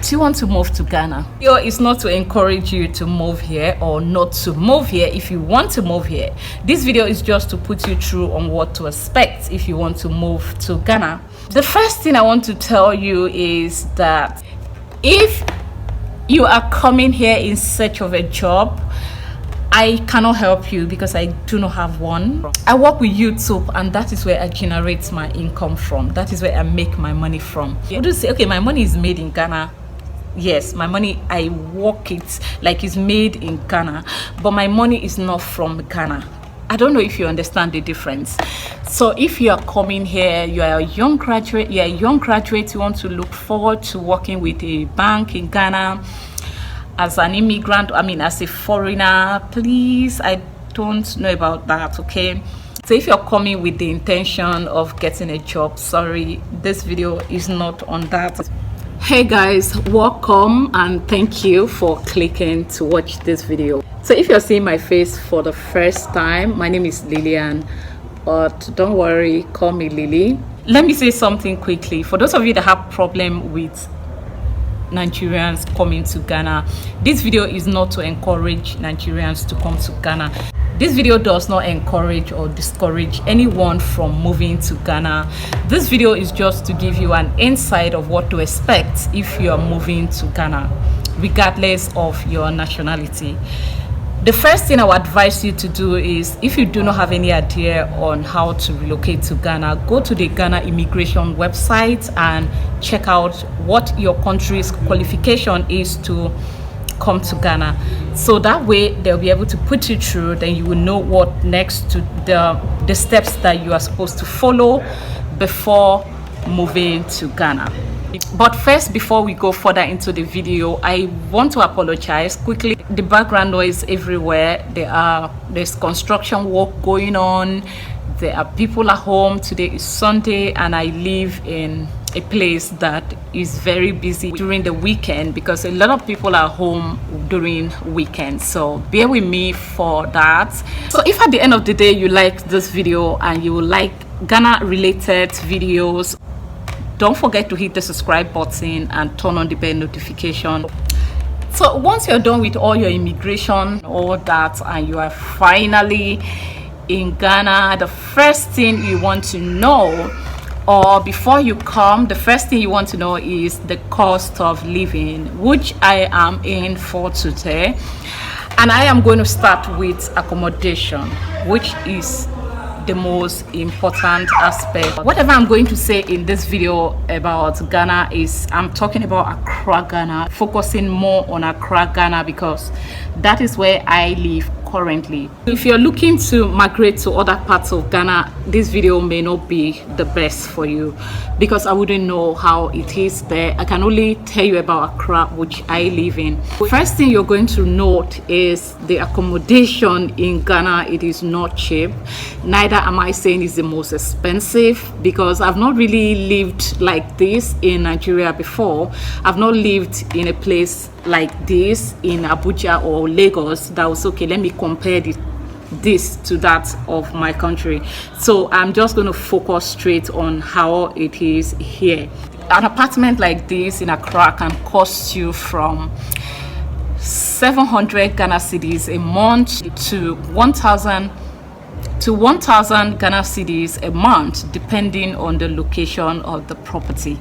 Do you want to move to Ghana? Here is not to encourage you to move here or not to move here if you want to move here. This video is just to put you through on what to expect if you want to move to Ghana. The first thing I want to tell you is that if you are coming here in search of a job, I cannot help you because I do not have one. I work with YouTube, and that is where I generate my income from. That is where I make my money from. You do say, okay, my money is made in Ghana. Yes, my money, I work it like it's made in Ghana, but my money is not from Ghana. I don't know if you understand the difference. So if you are coming here, you are a young graduate, you want to look forward to working with a bank in Ghana, as an immigrant, as a foreigner, please, I don't know about that, okay? So if you're coming with the intention of getting a job, sorry, this video is not on that. Hey guys, welcome and thank you for clicking to watch this video. So if you're seeing my face for the first time, my name is Lillian, but don't worry, call me Lily. Let me say something quickly. For those of you that have problem with Nigerians coming to Ghana, this video is not to encourage Nigerians to come to Ghana. This video does not encourage or discourage anyone from moving to Ghana. This video is just to give you an insight of what to expect if you are moving to Ghana, regardless of your nationality. The first thing I would advise you to do is, if you do not have any idea on how to relocate to Ghana, go to the Ghana immigration website and check out what your country's qualification is to come to Ghana. So that way they'll be able to put you through, then you will know what next to the steps that you are supposed to follow before moving to Ghana. But first, before we go further into the video, I want to apologize quickly. The background noise everywhere. There's construction work going on. There are people at home. Today is Sunday and I live in a place that is very busy during the weekend because a lot of people are home during weekends, so bear with me for that. So if at the end of the day you like this video and you like Ghana related videos, don't forget to hit the subscribe button and turn on the bell notification. So once you're done with all your immigration, all that, and you are finally in Ghana, the first thing you want to know, or before you come, the first thing you want to know is the cost of living, which I am in for today. And I am going to start with accommodation, which is the most important aspect. Whatever I'm going to say in this video about Ghana is, I'm talking about Accra, Ghana, focusing more on Accra, Ghana, because that is where I live currently. If you're looking to migrate to other parts of Ghana, this video may not be the best for you because I wouldn't know how it is there. I can only tell you about Accra, which I live in. First thing you're going to note is the accommodation in Ghana. It is not cheap. Neither am I saying it's the most expensive, because I've not really lived like this in Nigeria before. I've not lived in a place like this in Abuja or Lagos that was okay. Let me compare this to that of my country. So I'm just going to focus straight on how it is here. An apartment like this in Accra can cost you from 700 Ghana cedis a month to 1,000 Ghana cedis a month, depending on the location of the property.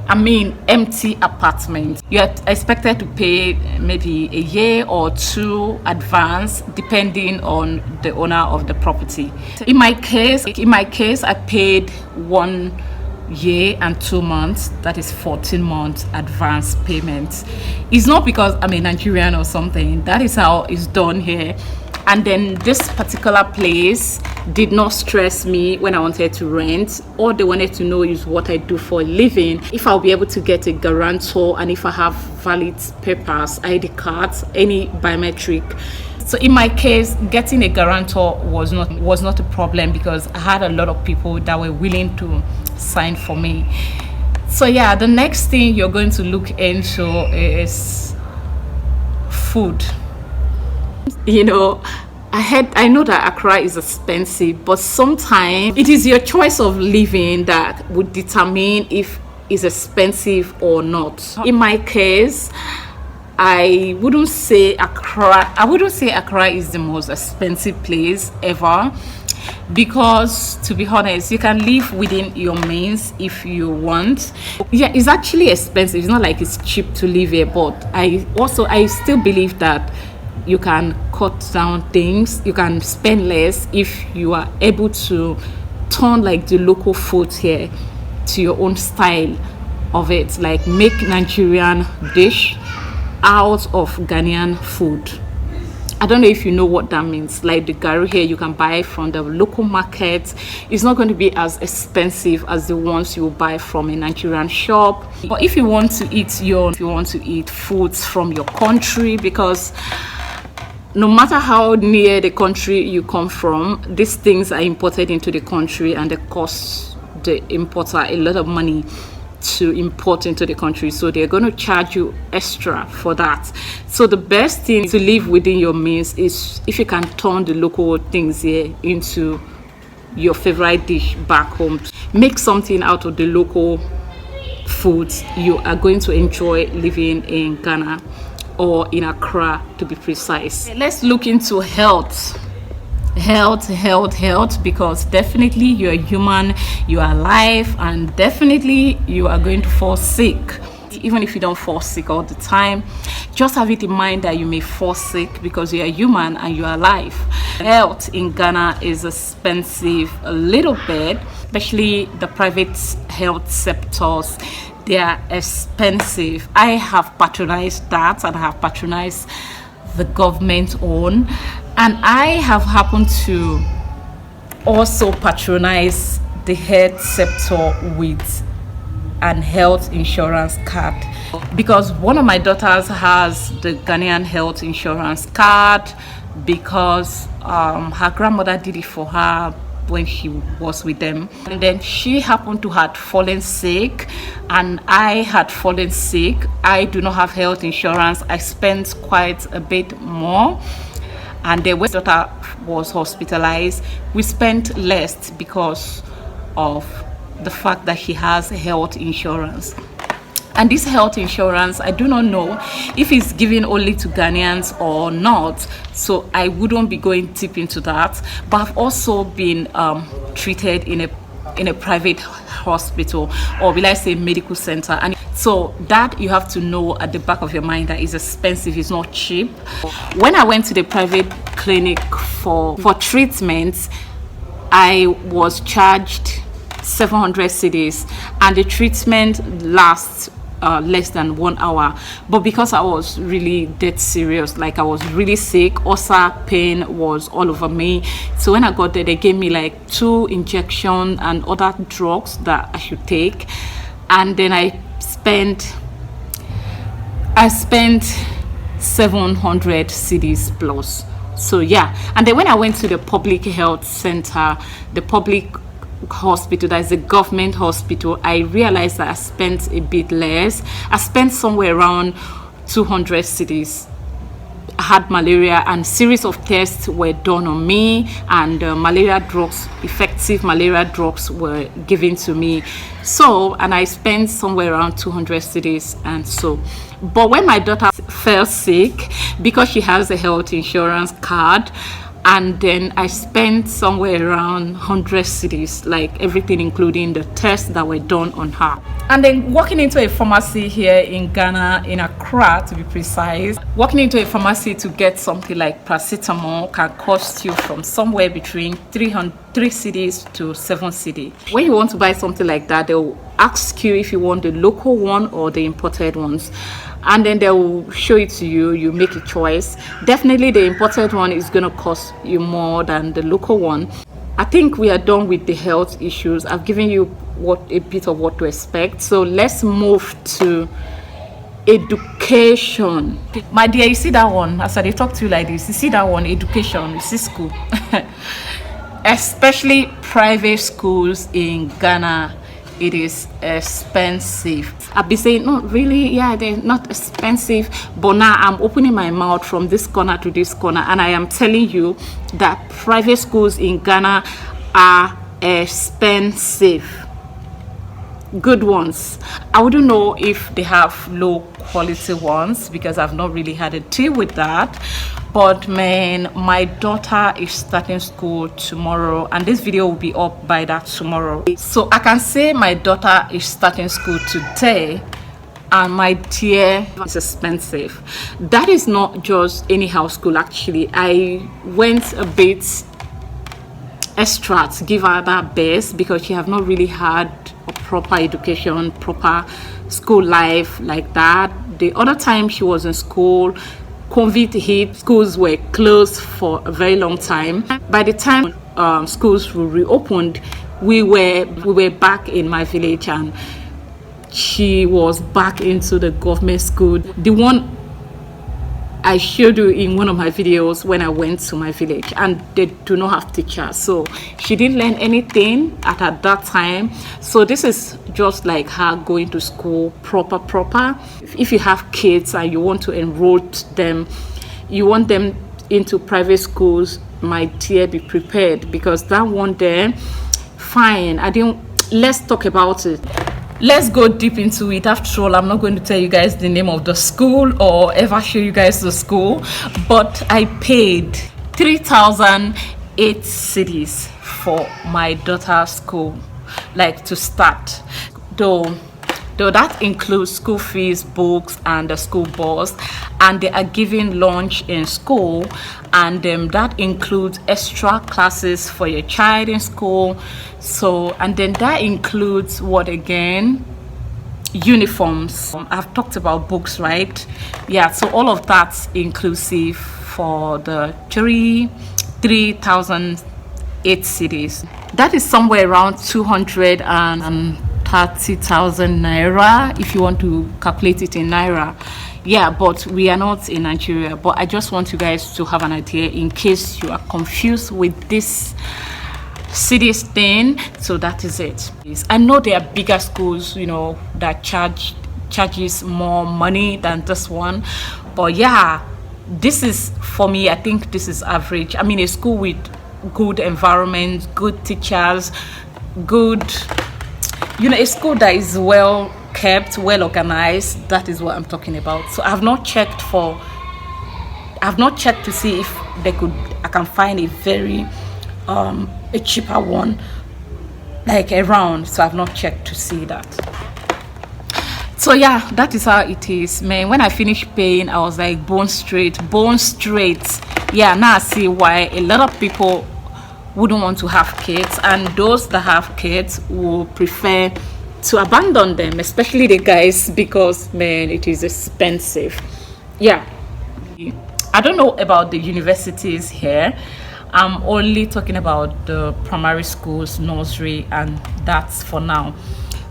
Empty apartment. You're expected to pay maybe a year or two advance, depending on the owner of the property. In my case, I paid 1 year and 2 months. That is 14 months advance payment. It's not because I'm a Nigerian or something. That is how it's done here. And then this particular place did not stress me when I wanted to rent. All they wanted to know is what I do for a living, if I'll be able to get a guarantor, and if I have valid papers, ID cards, any biometric. So in my case, getting a guarantor was not a problem because I had a lot of people that were willing to sign for me. So yeah, the next thing you're going to look into is food. I know that Accra is expensive, but sometimes it is your choice of living that would determine if is expensive or not. In my case, I wouldn't say Accra is the most expensive place ever, because to be honest, you can live within your means if you want. Yeah, it's actually expensive. It's not like it's cheap to live here, but I still believe that you can cut down things, you can spend less if you are able to turn like the local food here to your own style of it, like make Nigerian dish out of Ghanaian food. I don't know if you know what that means. Like the gari here, you can buy from the local market. It's not going to be as expensive as the ones you buy from a Nigerian shop. But if you want to eat foods from your country, because no matter how near the country you come from, these things are imported into the country and they cost the importer a lot of money to import into the country, so they're going to charge you extra for that. So the best thing to live within your means is if you can turn the local things here into your favorite dish back home. Make something out of the local foods you are going to enjoy living in Ghana, or in Accra to be precise. Let's look into health, because definitely you're human, you are alive, and definitely you are going to fall sick. Even if you don't fall sick all the time, just have it in mind that you may fall sick because you are human and you are alive. Health in Ghana is expensive a little bit, especially the private health sectors. They are expensive. I have patronized that, and I have patronized the government own, and I have happened to also patronize the health sector with an health insurance card, because one of my daughters has the Ghanaian health insurance card because her grandmother did it for her when she was with them, and then she happened to had fallen sick, and I had fallen sick. I do not have health insurance. I spent quite a bit more, and then when my daughter was hospitalized, we spent less because of the fact that she has health insurance. And this health insurance, I do not know if it's given only to Ghanaians or not, so I wouldn't be going deep into that. But I've also been treated in a private hospital, or will I say medical center, and so that you have to know at the back of your mind that it's expensive, it's not cheap. When I went to the private clinic for treatment, I was charged 700 cedis, and the treatment lasts less than 1 hour. But because I was really dead serious, like I was really sick, ulcer pain was all over me, so when I got there, they gave me like 2 injections and other drugs that I should take, and then I spent 700 cedis plus. So yeah, and then when I went to the public health center, the public hospital, that is a government hospital, I realized that I spent a bit less. I spent somewhere around 200 cedis. I had malaria, and series of tests were done on me, and malaria drugs, effective malaria drugs, were given to me. So, and I spent somewhere around 200 cedis, and so. But when my daughter fell sick, because she has a health insurance card, and then I spent somewhere around 100 cedis, like everything including the tests that were done on her. And then walking into a pharmacy here in Ghana, in Accra to be precise, walking into a pharmacy to get something like paracetamol can cost you from somewhere between 3 cedis to 7 cedis. When you want to buy something like that, they'll ask you if you want the local one or the imported ones, and then they will show it to you. You make a choice. Definitely the imported one is going to cost you more than the local one. I think we are done with the health issues. I've given you a bit of what to expect, so let's move to education. My dear, you see that one? As I talk to you like this, you see that one? Education, you see school. Especially private schools in Ghana, it is expensive. I've been saying, no, really, yeah, they're not expensive, but now I'm opening my mouth from this corner to this corner, and I am telling you that private schools in Ghana are expensive. good ones. I wouldn't know if they have low quality ones because I've not really had a deal with that. But man, my daughter is starting school tomorrow, and this video will be up by that tomorrow. So I can say my daughter is starting school today, and my dear, it's expensive. That is not just anyhow school. Actually, I went a bit extra to give her that best because she have not really had a proper education, proper school life like that. The other time she was in school, COVID hit, schools were closed for a very long time. By the time schools were reopened, we were back in my village, and she was back into the government school, the one I showed you in one of my videos when I went to my village, and they do not have teachers, so she didn't learn anything at that time. So this is just like her going to school proper. If you have kids and you want to enroll them, you want them into private schools, my dear, be prepared, because that one there, fine, let's talk about it. Let's go deep into it. After all, I'm not going to tell you guys the name of the school or ever show you guys the school, but I paid 3,008 cedis for my daughter's school, like to start. Though that includes school fees, books, and the school bus, and they are giving lunch in school, and that includes extra classes for your child in school. So, and then that includes what again? Uniforms. I've talked about books, right? Yeah, so all of that's inclusive for the 3,008 cedis. That is somewhere around 230,000 naira if you want to calculate it in naira. Yeah, but we are not in Nigeria. But I just want you guys to have an idea in case you are confused with this cities thing. So that is it. I know there are bigger schools, you know, that charges more money than this one, but yeah, this is, for me, I think this is average. I mean, a school with good environment, good teachers, good, you know, a school that is well kept, well organized. That is what I'm talking about. So I've not checked to see if I can find a very a cheaper one like around. So I've not checked to see that. So yeah, that is how it is, man. When I finished paying, I was like, bone straight. Yeah, now I see why a lot of people wouldn't want to have kids, and those that have kids will prefer to abandon them, especially the guys, because man, it is expensive. Yeah, I don't know about the universities here. I'm only talking about the primary schools, nursery, and that's for now.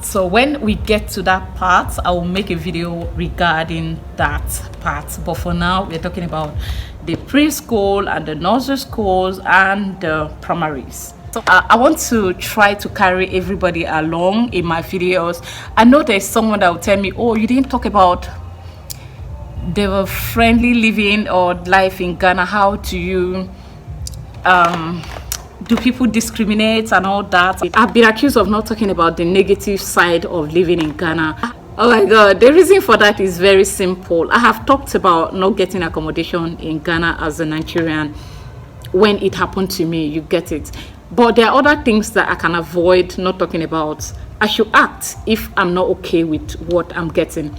So when we get to that part, I will make a video regarding that part. But for now, we're talking about the preschool and the nursery schools and the primaries. So I want to try to carry everybody along in my videos. I know there's someone that will tell me, oh, you didn't talk about the friendly living or life in Ghana. How do you do people discriminate and all that? I've been accused of not talking about the negative side of living in Ghana. Oh my god, the reason for that is very simple. I have talked about not getting accommodation in Ghana as a Nigerian when it happened to me, you get it. But there are other things that I can avoid not talking about. I should act if I'm not okay with what I'm getting.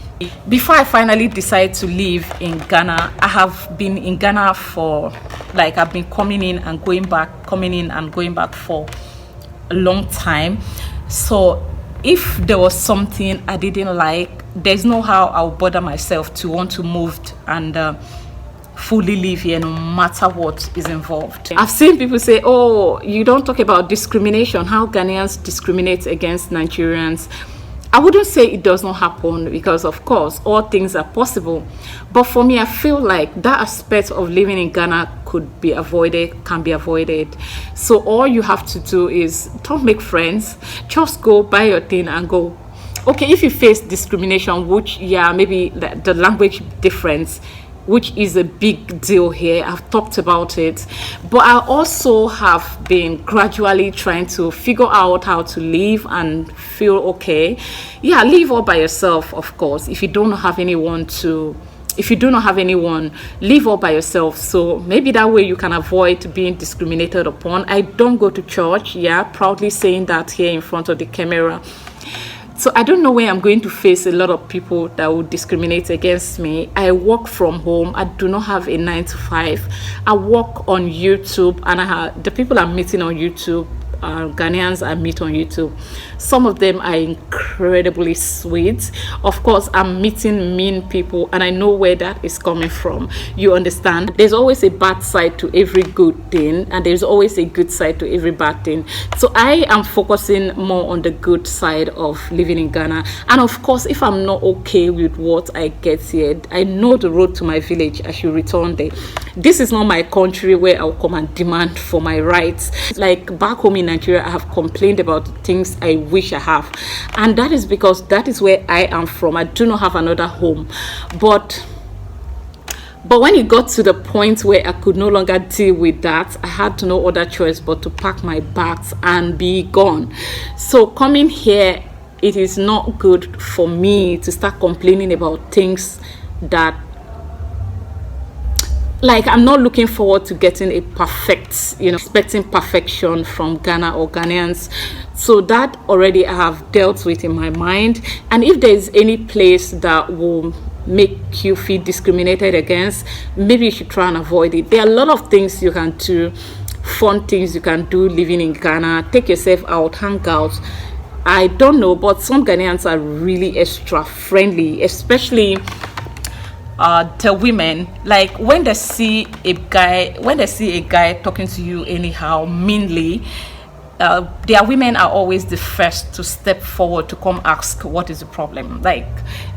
Before I finally decide to live in Ghana, I have been in Ghana for, like, I've been coming in and going back for a long time. So if there was something I didn't like, there's no how I'll bother myself to want to move and fully live here, no matter what is involved. I've seen people say, oh, you don't talk about discrimination, how Ghanaians discriminate against Nigerians. I wouldn't say it does not happen, because of course all things are possible, but for me, I feel like that aspect of living in Ghana can be avoided. So all you have to do is don't make friends, just go buy your thing and go. Okay, if you face discrimination, which, yeah, maybe the language difference which is a big deal here. I've talked about it, but I also have been gradually trying to figure out how to live and feel okay. Yeah, live all by yourself, of course. If you do not have anyone, live all by yourself. So maybe that way you can avoid being discriminated upon. I don't go to church, yeah, proudly saying that here in front of the camera. So I don't know where I'm going to face a lot of people that will discriminate against me. I work from home. I do not have a 9 to 5. I work on YouTube, and the people I'm meeting on YouTube, Ghanaians I meet on YouTube, some of them are incredibly sweet. Of course, I'm meeting mean people, and I know where that is coming from. You understand? There's always a bad side to every good thing, and there's always a good side to every bad thing. So I am focusing more on the good side of living in Ghana. And of course, if I'm not okay with what I get here, I know the road to my village. I should return there. This is not my country where I'll come and demand for my rights. Like back home in Nigeria, I have complained about the things I wish I have, and that is because that is where I am from. I do not have another home. But when it got to the point where I could no longer deal with that, I had no other choice but to pack my bags and be gone. So coming here, it is not good for me to start complaining about things that, like, I'm not looking forward to getting a perfect, expecting perfection from Ghana or Ghanaians. So that already I have dealt with in my mind. And if there is any place that will make you feel discriminated against, maybe you should try and avoid it. There are a lot of things you can do, fun things you can do living in Ghana. Take yourself out, hang out. I don't know, but some Ghanaians are really extra friendly, especially the women. Like when they see a guy talking to you anyhow meanly, their women are always the first to step forward to come ask what is the problem. Like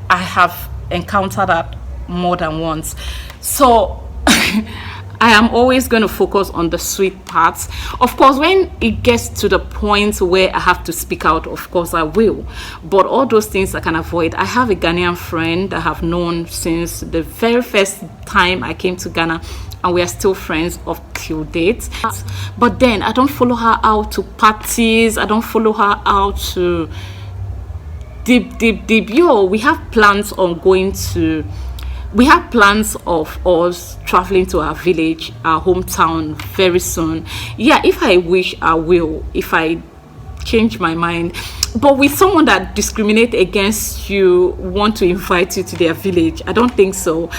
I have encountered that more than once. So I am always going to focus on the sweet parts. Of course, when it gets to the point where I have to speak out, of course I will. But all those things I can avoid. I have a Ghanaian friend I have known since the very first time I came to Ghana, and we are still friends up till date. But then I don't follow her out to parties. I don't follow her out to deep. Yo, we have plans of us traveling to our village, our hometown, very soon. Yeah, if I wish, I will, if I change my mind. But with someone that discriminates against you, want to invite you to their village, I don't think so.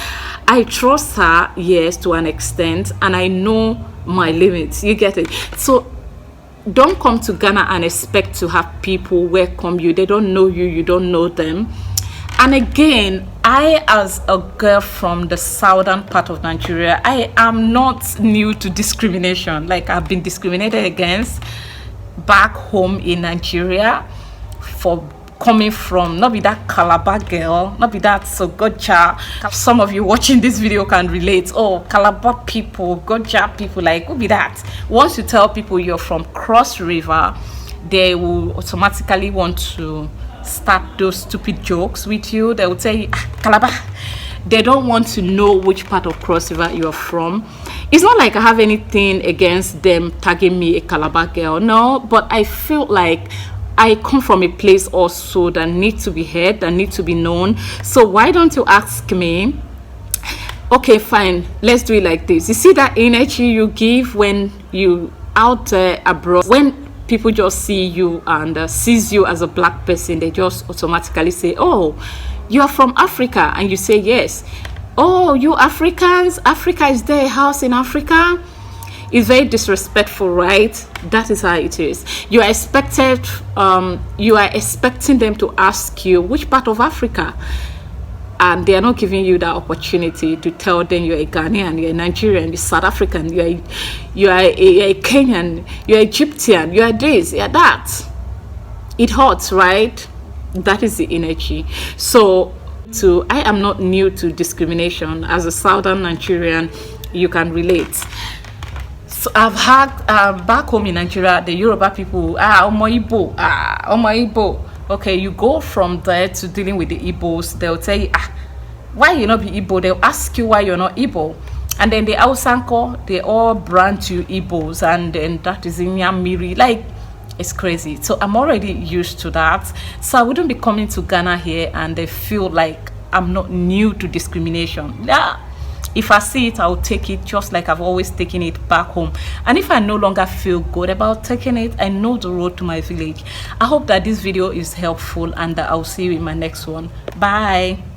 I trust her, yes, to an extent, and I know my limits. You get it? So don't come to Ghana and expect to have people welcome you. They don't know you, you don't know them. And again, I, as a girl from the southern part of Nigeria, I am not new to discrimination. Like, I've been discriminated against back home in Nigeria for coming from, not be that Calabar girl, not be that Sogocha. Some of you watching this video can relate. Oh, Calabar people, Goja people, like, who be that? Once you tell people you're from Cross River, they will automatically want to start those stupid jokes with you. They will say, Calabar. They don't want to know which part of Cross River you're from. It's not like I have anything against them tagging me a Calabar girl, no, but I feel like I come from a place also that needs to be heard, that needs to be known. So why don't you ask me, okay, fine, let's do it like this. You see that energy you give when you out abroad, when people just see you and sees you as a black person, they just automatically say, oh, you are from Africa, and you say yes. Oh, you Africans, Africa, is there a house in Africa? It's very disrespectful, right? That is how it is. You are expecting them to ask you which part of Africa, and they are not giving you that opportunity to tell them you're a Ghanaian, you're a Nigerian, you're South African, you're a Kenyan, you're Egyptian, you're this, you're that. It hurts, right? That is the energy. So I am not new to discrimination. As a southern Nigerian, you can relate. So I've had back home in Nigeria, the Yoruba people, Omo Igbo. Okay, you go from there to dealing with the Igbos, they'll tell you, why you not be Igbo, they'll ask you why you're not Igbo. And then the Ausanko, they all brand you Igbos, and then that is in Yamiri. Like, it's crazy. So I'm already used to that. So I wouldn't be coming to Ghana here and they feel like I'm not new to discrimination. Yeah. If I see it, I'll take it just like I've always taken it back home. And if I no longer feel good about taking it, I know the road to my village. I hope that this video is helpful, and that I'll see you in my next one. Bye.